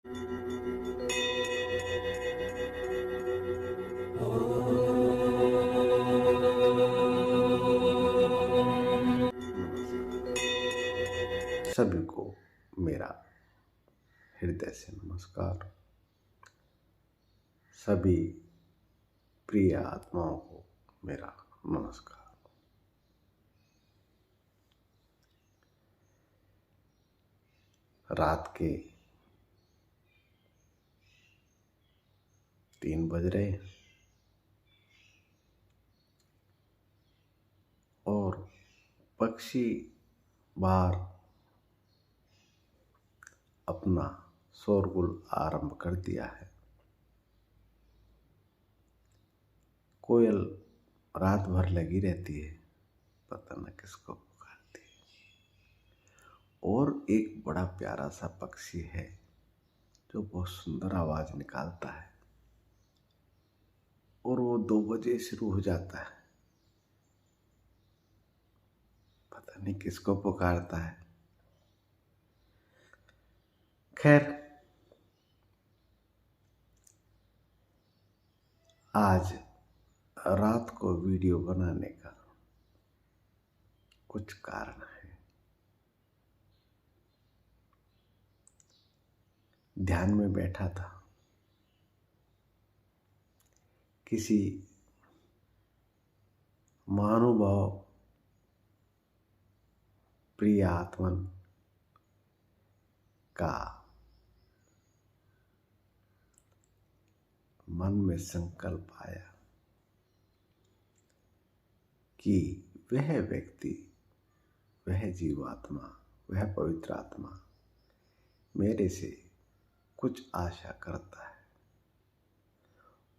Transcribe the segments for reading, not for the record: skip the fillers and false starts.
सभी को मेरा हृदय से नमस्कार। सभी प्रिय आत्माओं को मेरा नमस्कार। रात के 3 बज रहे हैं और पक्षी बाहर अपना शोरगुल आरंभ कर दिया है। कोयल रात भर लगी रहती है, पता न किसको पुकारती है। और एक बड़ा प्यारा सा पक्षी है जो बहुत सुंदर आवाज निकालता है और वो 2 बजे शुरू हो जाता है, पता नहीं किसको पुकारता है। खैर, आज रात को वीडियो बनाने का कुछ कारण है। ध्यान में बैठा था, किसी महानुभाव प्रिय आत्मन का मन में संकल्प आया कि वह व्यक्ति, वह जीवात्मा, वह पवित्र आत्मा मेरे से कुछ आशा करता है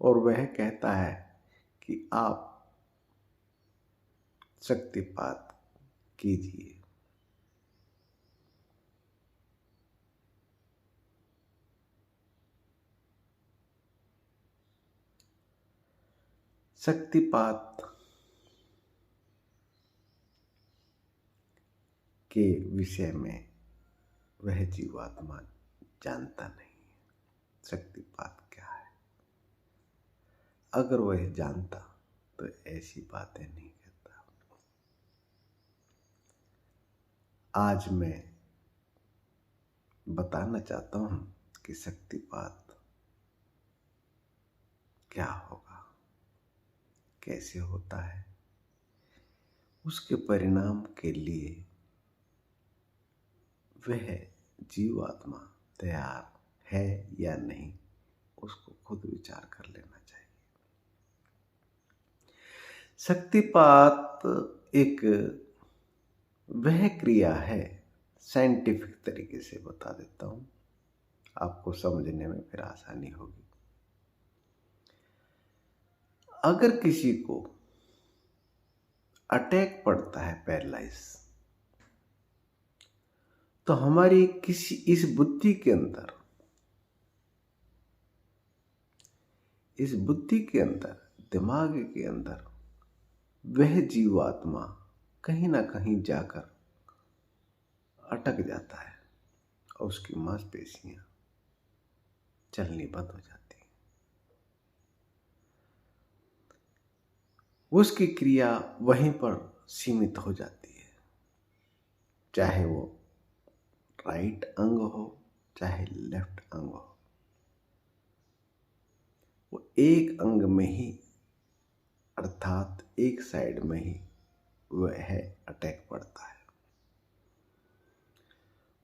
और वह कहता है कि आप शक्तिपात कीजिए। शक्तिपात के विषय में वह जीवात्मा जानता नहीं है। शक्तिपात क्या है? अगर वह जानता तो ऐसी बातें नहीं कहता। आज मैं बताना चाहता हूं कि शक्तिपात क्या होगा, कैसे होता है, उसके परिणाम के लिए वह जीवात्मा तैयार है या नहीं, उसको खुद विचार कर लेना चाहिए। शक्तिपात एक वह क्रिया है, साइंटिफिक तरीके से बता देता हूं, आपको समझने में फिर आसानी होगी। अगर किसी को अटैक पड़ता है, पैरालाइज, तो हमारी किसी इस बुद्धि के अंदर, दिमाग के अंदर वह जीवात्मा कहीं ना कहीं जाकर अटक जाता है और उसकी मांसपेशियां चलनी बंद हो जाती हैं। उसकी क्रिया वहीं पर सीमित हो जाती है, चाहे वो राइट अंग हो चाहे लेफ्ट अंग हो। वो एक अंग में ही, अर्थात एक साइड में ही वह अटैक पड़ता है।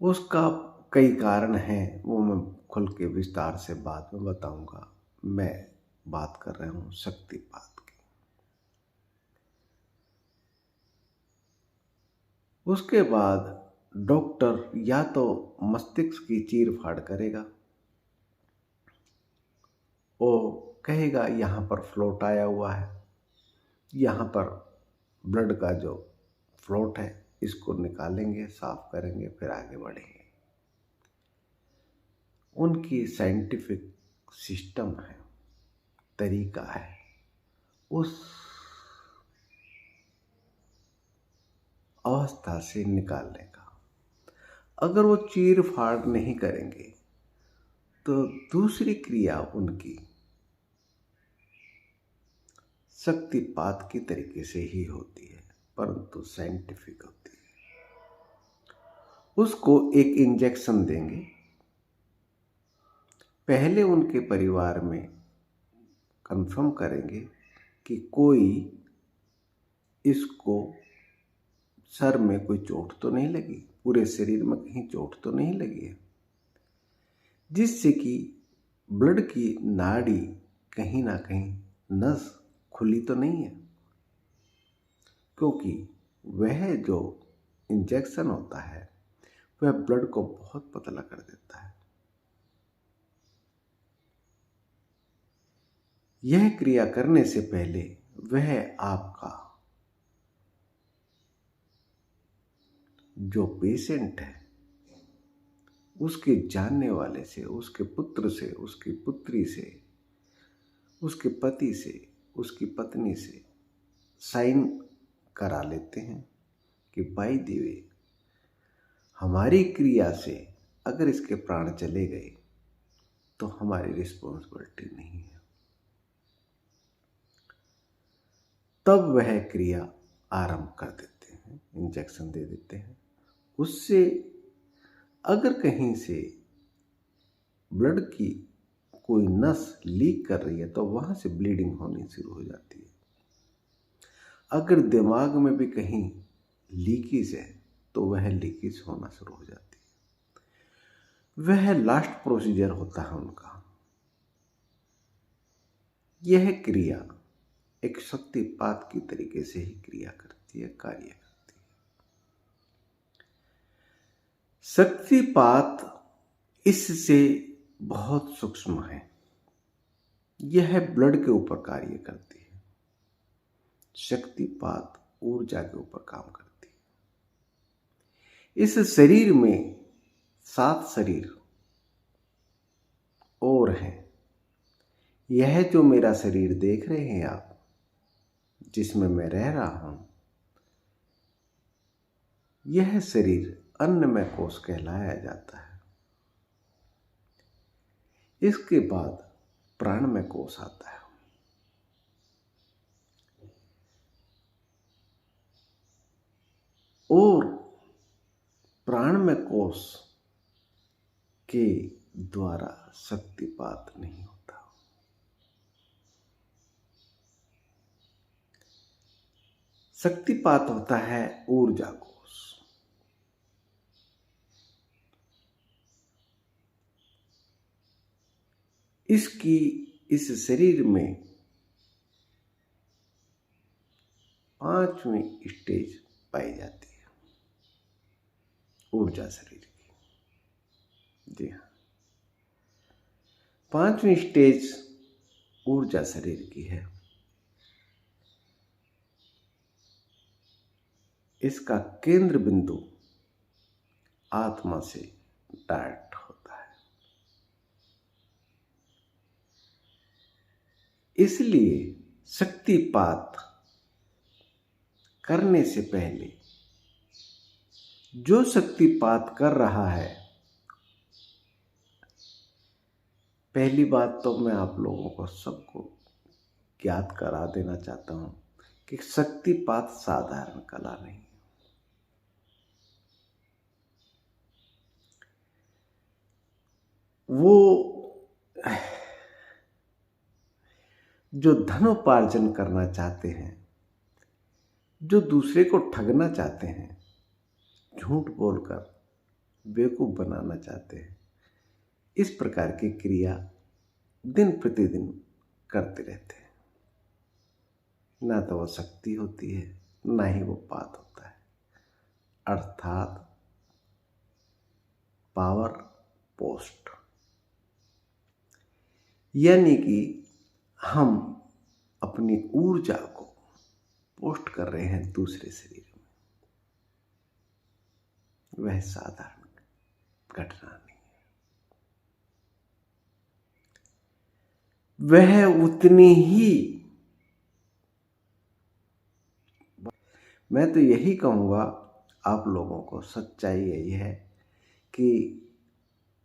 उसका कई कारण हैं, वो मैं खुल के विस्तार से बाद में बताऊंगा। मैं बात कर रहा हूं शक्तिपात की। उसके बाद डॉक्टर या तो मस्तिष्क की चीर फाड़ करेगा, वो कहेगा यहाँ पर फ्लोट आया हुआ है, यहाँ पर ब्लड का जो फ्लोट है इसको निकालेंगे, साफ करेंगे, फिर आगे बढ़ेंगे। उनकी साइंटिफिक सिस्टम है, तरीका है उस अवस्था से निकालने का। अगर वो चीर फाड़ नहीं करेंगे तो दूसरी क्रिया उनकी शक्तिपात की तरीके से ही होती है, परंतु साइंटिफिक होती है। उसको एक इंजेक्शन देंगे। पहले उनके परिवार में कंफर्म करेंगे कि कोई इसको सर में कोई चोट तो नहीं लगी, पूरे शरीर में कहीं चोट तो नहीं लगी है, जिससे कि ब्लड की नाड़ी कहीं ना कहीं नस खुली तो नहीं है, क्योंकि वह जो इंजेक्शन होता है वह ब्लड को बहुत पतला कर देता है। यह क्रिया करने से पहले वह आपका जो पेशेंट है उसके जानने वाले से, उसके पुत्र से, उसकी पुत्री से, उसके पति से, उसकी पत्नी से साइन करा लेते हैं कि बाय द वे हमारी क्रिया से अगर इसके प्राण चले गए तो हमारी रिस्पॉन्सिबिलिटी नहीं है। तब वह क्रिया आरंभ कर देते हैं, इंजेक्शन दे देते हैं। उससे अगर कहीं से ब्लड की कोई नस लीक कर रही है तो वहां से ब्लीडिंग होनी शुरू हो जाती है। अगर दिमाग में भी कहीं लीकेज है तो वह लीकेज होना शुरू हो जाती है। वह लास्ट प्रोसीजर होता है उनका। यह क्रिया एक शक्तिपात की तरीके से ही क्रिया करती है, कार्य करती है। शक्तिपात इससे बहुत सूक्ष्म है। यह ब्लड के ऊपर कार्य करती है, शक्तिपात ऊर्जा के ऊपर काम करती है। इस शरीर में 7 शरीर और हैं। यह जो मेरा शरीर देख रहे हैं आप, जिसमें मैं रह रहा हूं, यह शरीर अन्नमय कोश कहलाया जाता है। इसके बाद प्राणमय कोश आता है। और प्राणमय कोश के द्वारा शक्तिपात नहीं होता। शक्तिपात होता है ऊर्जा कोश। इसकी इस शरीर में 5वीं स्टेज पाई जाती है ऊर्जा शरीर की। जी हाँ, 5वीं स्टेज ऊर्जा शरीर की है। इसका केंद्र बिंदु आत्मा से डायरेक्ट होता है। इसलिए शक्तिपात करने से पहले जो शक्तिपात कर रहा है, पहली बात तो मैं आप लोगों को सबको ज्ञात करा देना चाहता हूं कि शक्तिपात साधारण कला नहीं है। वो जो धनोपार्जन करना चाहते हैं, जो दूसरे को ठगना चाहते हैं, झूठ बोलकर बेवकूफ बनाना चाहते हैं, इस प्रकार की क्रिया दिन प्रतिदिन करते रहते हैं। ना तो वो शक्ति होती है, ना ही वो पात होता है, अर्थात पावर पोस्ट। यानी कि हम अपनी ऊर्जा को पोस्ट कर रहे हैं दूसरे शरीर में। वह साधारण घटना नहीं है, वह उतनी ही, मैं तो यही कहूंगा आप लोगों को, सच्चाई यही है कि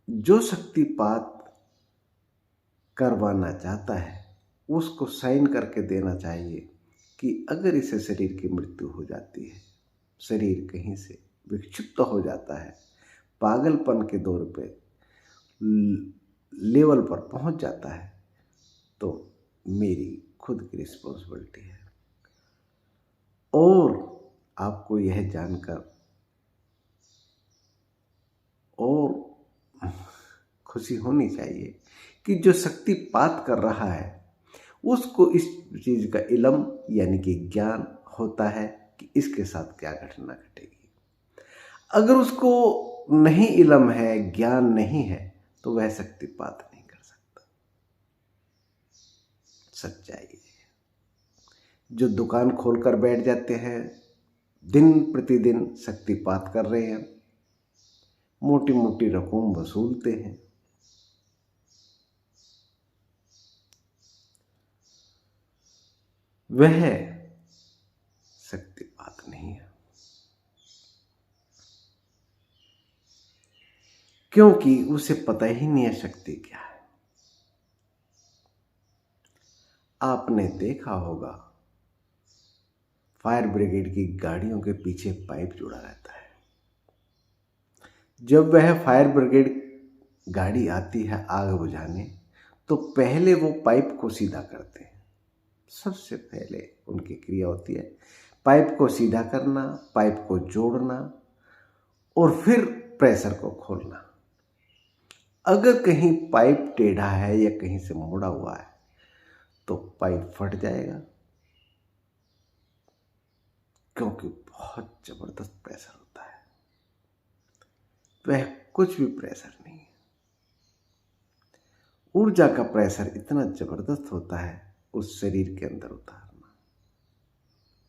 जो शक्तिपात करवाना चाहता है उसको साइन करके देना चाहिए कि अगर इसे शरीर की मृत्यु हो जाती है, शरीर कहीं से विक्षिप्त हो जाता है, पागलपन के दौर पे लेवल पर पहुंच जाता है, तो मेरी खुद की रिस्पॉन्सिबिलिटी है। और आपको यह जानकर और खुशी होनी चाहिए कि जो शक्तिपात कर रहा है उसको इस चीज का इल्म यानी कि ज्ञान होता है कि इसके साथ क्या घटना घटेगी। अगर उसको नहीं इल्म है, ज्ञान नहीं है, तो वह शक्तिपात नहीं कर सकता। सच्चाई है। जो दुकान खोलकर बैठ जाते हैं, दिन प्रतिदिन शक्तिपात कर रहे हैं, मोटी मोटी रकम वसूलते हैं, वह शक्तिपात नहीं है, क्योंकि उसे पता ही नहीं है शक्ति क्या है। आपने देखा होगा फायर ब्रिगेड की गाड़ियों के पीछे पाइप जुड़ा रहता है। जब वह फायर ब्रिगेड गाड़ी आती है आग बुझाने, तो पहले वो पाइप को सीधा करते हैं। सबसे पहले उनकी क्रिया होती है पाइप को सीधा करना, पाइप को जोड़ना और फिर प्रेशर को खोलना। अगर कहीं पाइप टेढ़ा है या कहीं से मुड़ा हुआ है तो पाइप फट जाएगा, क्योंकि बहुत जबरदस्त प्रेशर होता है। वह कुछ भी प्रेशर नहीं है। ऊर्जा का प्रेशर इतना जबरदस्त होता है, उस शरीर के अंदर उतारना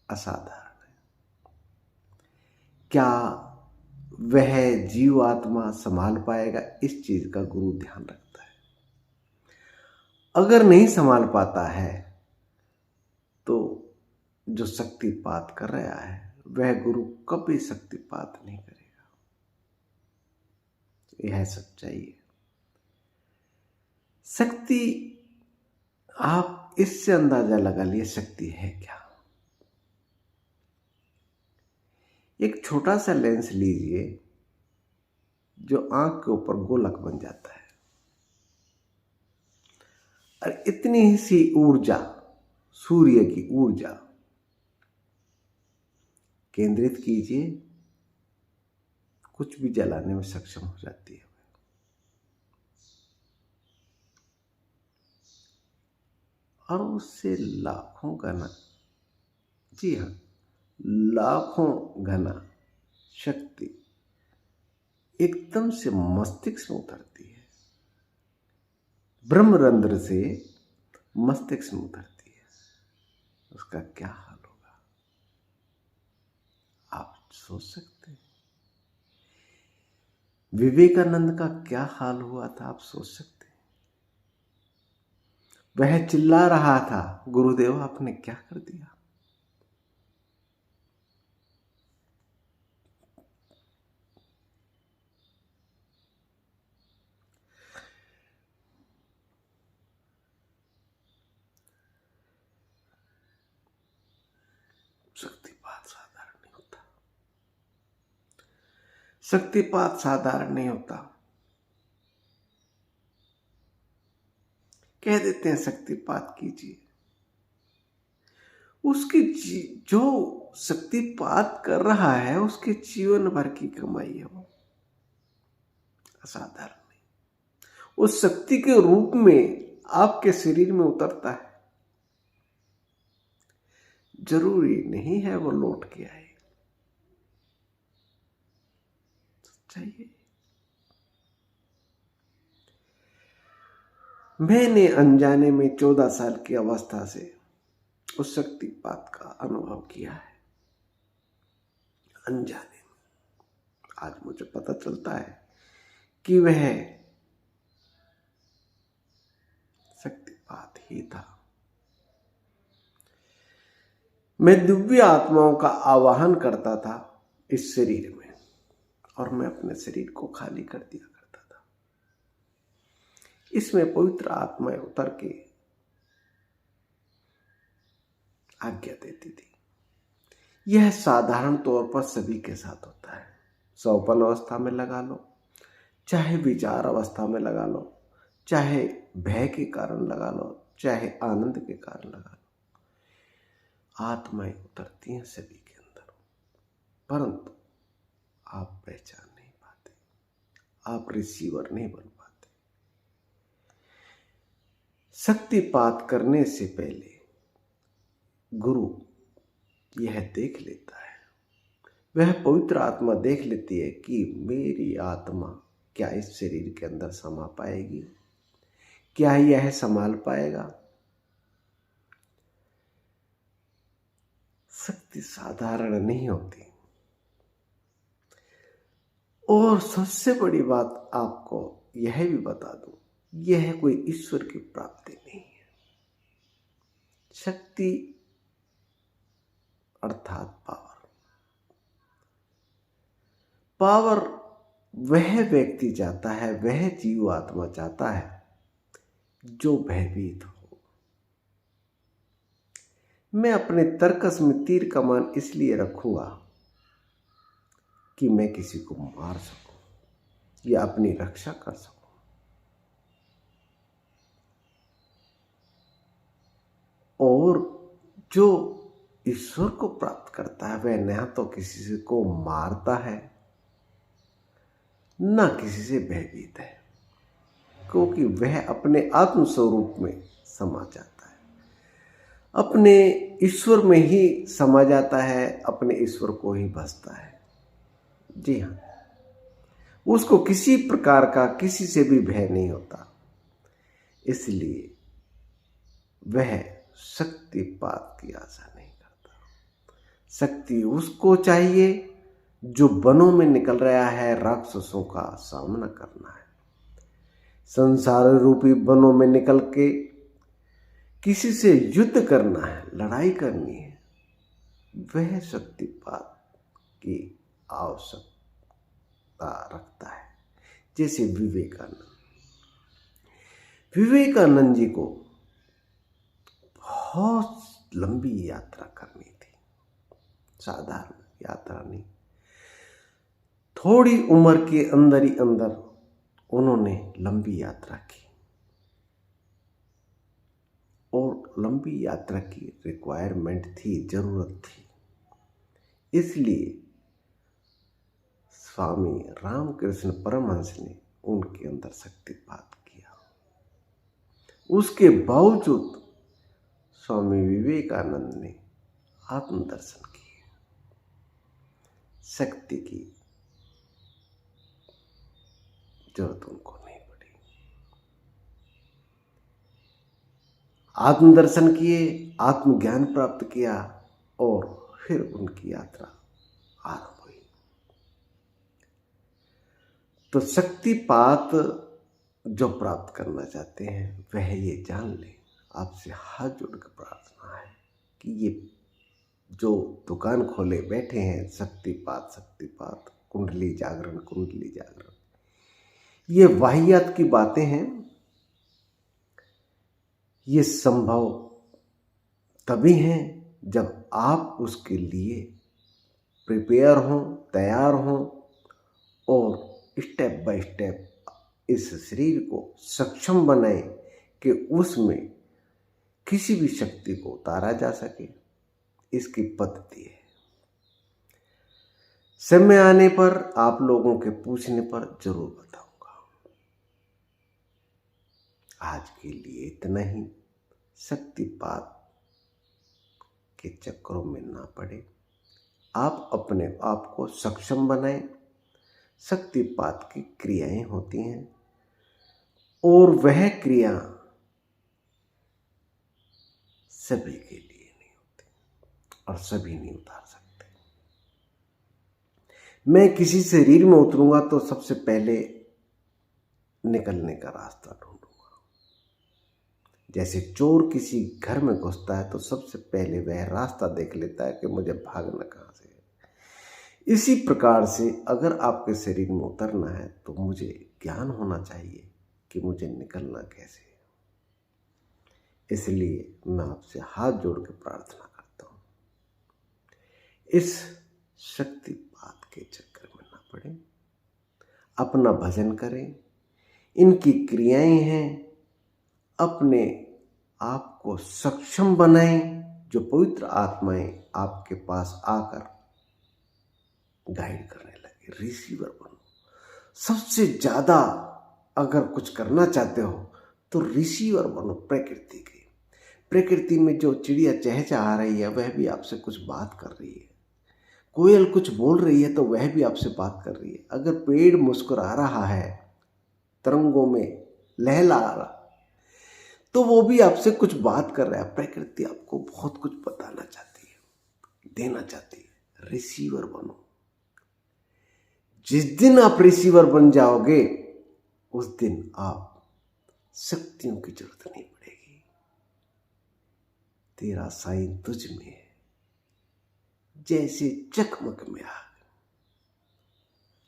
असाधारण है। क्या वह जीवात्मा संभाल पाएगा, इस चीज का गुरु ध्यान रखता है। अगर नहीं संभाल पाता है तो जो शक्तिपात कर रहा है वह गुरु कभी शक्तिपात नहीं करेगा। यह सच्चाई है। शक्ति, आप इससे अंदाजा लगा लिए शक्ति है क्या। एक छोटा सा लेंस लीजिए जो आंख के ऊपर गोलक बन जाता है, और इतनी ही सी ऊर्जा, सूर्य की ऊर्जा केंद्रित कीजिए, कुछ भी जलाने में सक्षम हो जाती है। और उससे लाखों गुना, जी हाँ, लाखों गुना शक्ति एकदम से मस्तिष्क में उतरती है। ब्रह्मरंध्र से मस्तिष्क में उतरती है। उसका क्या हाल होगा, आप सोच सकते हैं। विवेकानंद का क्या हाल हुआ था, आप सोच सकते हैं। वह चिल्ला रहा था, गुरुदेव आपने क्या कर दिया। शक्तिपात साधारण नहीं होता। शक्तिपात साधारण नहीं होता। कह देते हैं शक्तिपात कीजिए, उसकी जो शक्तिपात कर रहा है उसके जीवन भर की कमाई है, वो असाधारण नहीं। उस शक्ति के रूप में आपके शरीर में उतरता है, जरूरी नहीं है वो लौट के आए। चाहिए। मैंने अनजाने में 14 साल की अवस्था से उस शक्तिपात का अनुभव किया है, अनजाने में। आज मुझे पता चलता है कि वह शक्तिपात ही था। मैं दिव्य आत्माओं का आवाहन करता था इस शरीर में, और मैं अपने शरीर को खाली कर दिया करता था। इसमें पवित्र आत्माएं उतर के आज्ञा देती थी। यह साधारण तौर पर सभी के साथ होता है। सौपन अवस्था में लगा लो, चाहे विचार अवस्था में लगा लो, चाहे भय के कारण लगा लो, चाहे आनंद के कारण लगा लो, आत्माएं उतरती हैं सभी के अंदर, परंतु आप पहचान नहीं पाते, आप रिसीवर नहीं बन पाते। शक्तिपात करने से पहले गुरु यह देख लेता है, वह पवित्र आत्मा देख लेती है कि मेरी आत्मा क्या इस शरीर के अंदर समा पाएगी, क्या यह संभाल पाएगा। शक्ति साधारण नहीं होती। और सबसे बड़ी बात आपको यह भी बता दूं, यह कोई ईश्वर की प्राप्ति नहीं है। शक्ति अर्थात पावर वह व्यक्ति चाहता है, वह जीव आत्मा चाहता है जो भयभीत हो। मैं अपने तर्कस में तीर कमान इसलिए रखूंगा कि मैं किसी को मार सकूं या अपनी रक्षा कर सकूं। और जो ईश्वर को प्राप्त करता है वह न तो किसी को मारता है न किसी से भयभीत है, क्योंकि वह अपने आत्म स्वरूप में समा जाता है, अपने ईश्वर में ही समा जाता है, अपने ईश्वर को ही भजता है। जी हाँ, उसको किसी प्रकार का किसी से भी भय नहीं होता, इसलिए वह शक्तिपात की आशा नहीं करता। शक्ति उसको चाहिए जो वनों में निकल रहा है राक्षसों का सामना करना है, संसार रूपी वनों में निकल के किसी से युद्ध करना है, लड़ाई करनी है, वह शक्तिपात की आवश्यकता रखता है। जैसे विवेकानंद जी को बहुत लंबी यात्रा करनी थी, साधारण यात्रा नहीं। थोड़ी उम्र के अंदर ही अंदर उन्होंने लंबी यात्रा की, और लंबी यात्रा की रिक्वायरमेंट थी, जरूरत थी। इसलिए स्वामी रामकृष्ण परमहंस ने उनके अंदर शक्तिपात किया। उसके बावजूद स्वामी विवेकानंद ने आत्मदर्शन किए, शक्ति की जरूरत उनको नहीं पड़ी। आत्मदर्शन किए, आत्मज्ञान प्राप्त किया, और फिर उनकी यात्रा आरंभ हुई। तो शक्तिपात जो प्राप्त करना चाहते हैं वह ये जान ले, आपसे हाथ जोड़कर प्रार्थना है कि ये जो दुकान खोले बैठे हैं शक्तिपात, कुंडली जागरण, ये वाहियात की बातें हैं। ये संभव तभी हैं जब आप उसके लिए प्रिपेयर हों, तैयार हों, और स्टेप बाय स्टेप इस शरीर को सक्षम बनाएं कि उसमें किसी भी शक्ति को उतारा जा सके। इसकी पद्धति है। समय आने पर आप लोगों के पूछने पर जरूर बताऊंगा। आज के लिए इतना ही। शक्तिपात के चक्करों में ना पड़े, आप अपने आप को सक्षम बनाएं। शक्तिपात की क्रियाएं होती हैं, और वह क्रिया सभी के लिए नहीं होती, और सभी नहीं उतार सकते। मैं किसी शरीर में उतरूंगा तो सबसे पहले निकलने का रास्ता ढूंढूंगा। जैसे चोर किसी घर में घुसता है तो सबसे पहले वह रास्ता देख लेता है कि मुझे भागना कहाँ से है। इसी प्रकार से अगर आपके शरीर में उतरना है तो मुझे ज्ञान होना चाहिए कि मुझे निकलना कैसे। इसलिए मैं आपसे हाथ जोड़ के प्रार्थना करता हूं, इस शक्तिपात के चक्कर में ना पड़े, अपना भजन करें। इनकी क्रियाएं हैं, अपने आप को सक्षम बनाएं। जो पवित्र आत्माएं आपके पास आकर गाइड करने लगे, रिसीवर बनो। सबसे ज्यादा अगर कुछ करना चाहते हो तो रिसीवर बनो प्रकृति के। प्रकृति में जो चिड़िया चहचहा रही है वह भी आपसे कुछ बात कर रही है, कोयल कुछ बोल रही है तो वह भी आपसे बात कर रही है। अगर पेड़ मुस्कुरा रहा है, तरंगों में लहला रहा, तो वो भी आपसे कुछ बात कर रहा है। प्रकृति आपको बहुत कुछ बताना चाहती है, देना चाहती है। रिसीवर बनो। जिस दिन आप रिसीवर बन जाओगे उस दिन आप शक्तियों की जरूरत नहीं पड़ेगी। तेरा साईं तुझ में है जैसे चकमक में आग।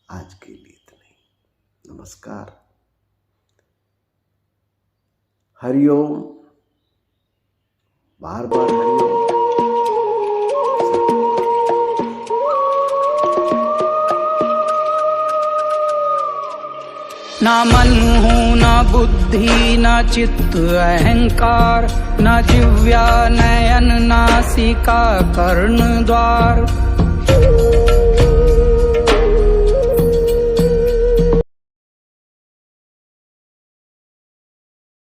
आज के लिए इतना ही। नमस्कार। हरिओम। बार बार हरिओम। ना मन हूँ ना बुद्धि ना चित्त अहंकार, ना जिह्वा नयन नासिका कर्ण द्वार।